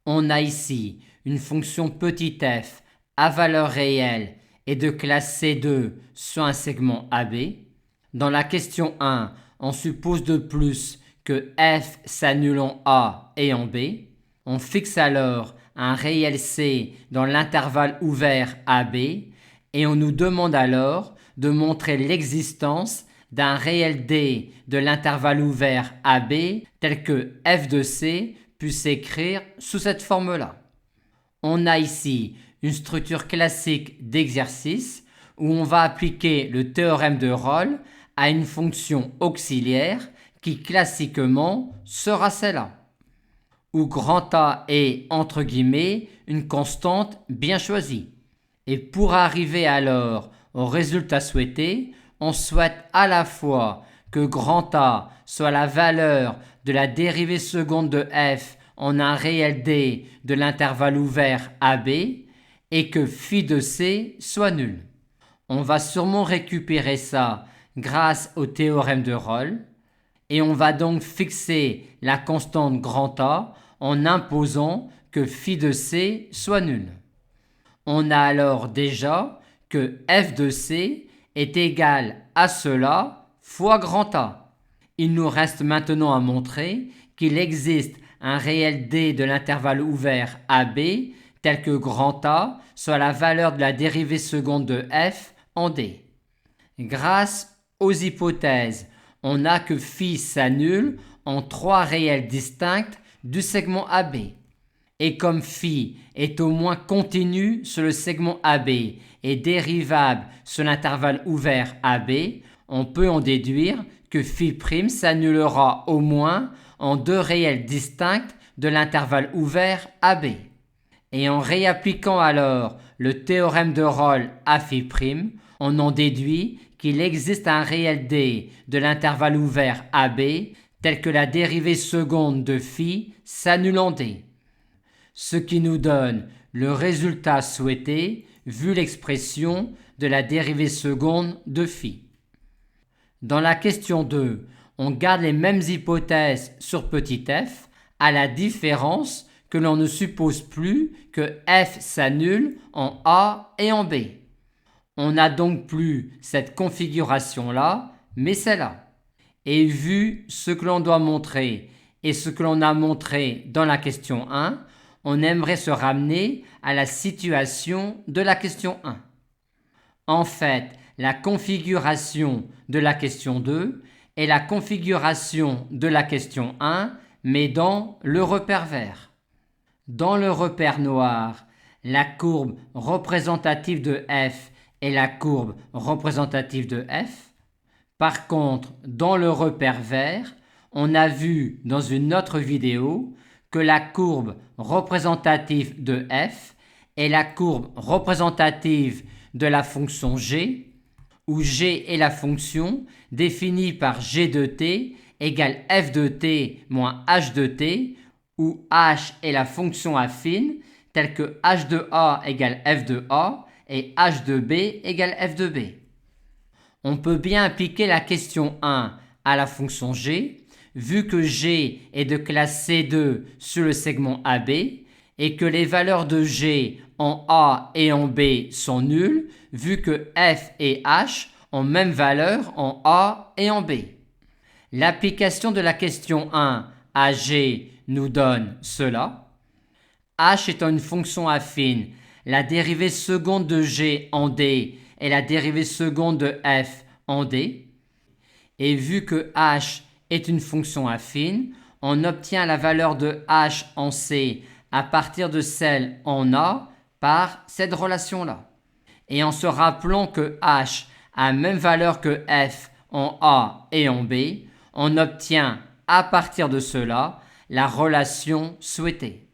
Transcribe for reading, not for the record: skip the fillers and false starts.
On a ici une fonction petit f à valeur réelle et de classe C2 sur un segment AB. Dans la question 1, on suppose de plus que f s'annule en A et en B. On fixe alors un réel C dans l'intervalle ouvert AB et on nous demande alors de montrer l'existence d'un réel D de l'intervalle ouvert AB tel que f de C puisse s'écrire sous cette forme-là. On a ici une structure classique d'exercice où on va appliquer le théorème de Rolle à une fonction auxiliaire qui classiquement sera celle-là, où grand A est entre guillemets une constante bien choisie. Et pour arriver alors au résultat souhaité, on souhaite à la fois que grand A soit la valeur de la dérivée seconde de f en un réel D de l'intervalle ouvert AB et que phi de C soit nul. On va sûrement récupérer ça grâce au théorème de Rolle et on va donc fixer la constante grand A en imposant que phi de C soit nul. On a alors déjà que f de C est égal à cela fois grand A. Il nous reste maintenant à montrer qu'il existe un réel D de l'intervalle ouvert AB tel que grand A soit la valeur de la dérivée seconde de f en D. Grâce aux hypothèses, on a que phi s'annule en trois réels distincts du segment AB. Et comme phi est au moins continu sur le segment AB et dérivable sur l'intervalle ouvert AB, on peut en déduire que phi' s'annulera au moins en deux réels distincts de l'intervalle ouvert AB. Et en réappliquant alors le théorème de Rolle à phi', on en déduit qu'il existe un réel D de l'intervalle ouvert AB tel que la dérivée seconde de phi s'annule en D. Ce qui nous donne le résultat souhaité vu l'expression de la dérivée seconde de phi. Dans la question 2, on garde les mêmes hypothèses sur petit f, à la différence que l'on ne suppose plus que f s'annule en A et en B. On n'a donc plus cette configuration-là, mais celle-là. Et vu ce que l'on doit montrer et ce que l'on a montré dans la question 1, on aimerait se ramener à la situation de la question 1. En fait, la configuration de la question 2 est la configuration de la question 1, mais dans le repère vert. Dans le repère noir, la courbe représentative de f est la courbe représentative de f. Par contre, dans le repère vert, on a vu dans une autre vidéo que la courbe représentative de f est la courbe représentative de la fonction g, où g est la fonction définie par g de t égale f de t moins h de t, où h est la fonction affine telle que h de a égale f de a et h de b égale f de b. On peut bien appliquer la question 1 à la fonction g, vu que g est de classe C2 sur le segment AB et que les valeurs de g en A et en B sont nulles, vu que f et h ont même valeur en A et en B. L'application de la question 1 à g nous donne cela. H étant une fonction affine, la dérivée seconde de g en D est la dérivée seconde de f en D. Et vu que h est une fonction affine, on obtient la valeur de h en C à partir de celle en A par cette relation-là. Et en se rappelant que h a la même valeur que f en A et en B, on obtient à partir de cela la relation souhaitée.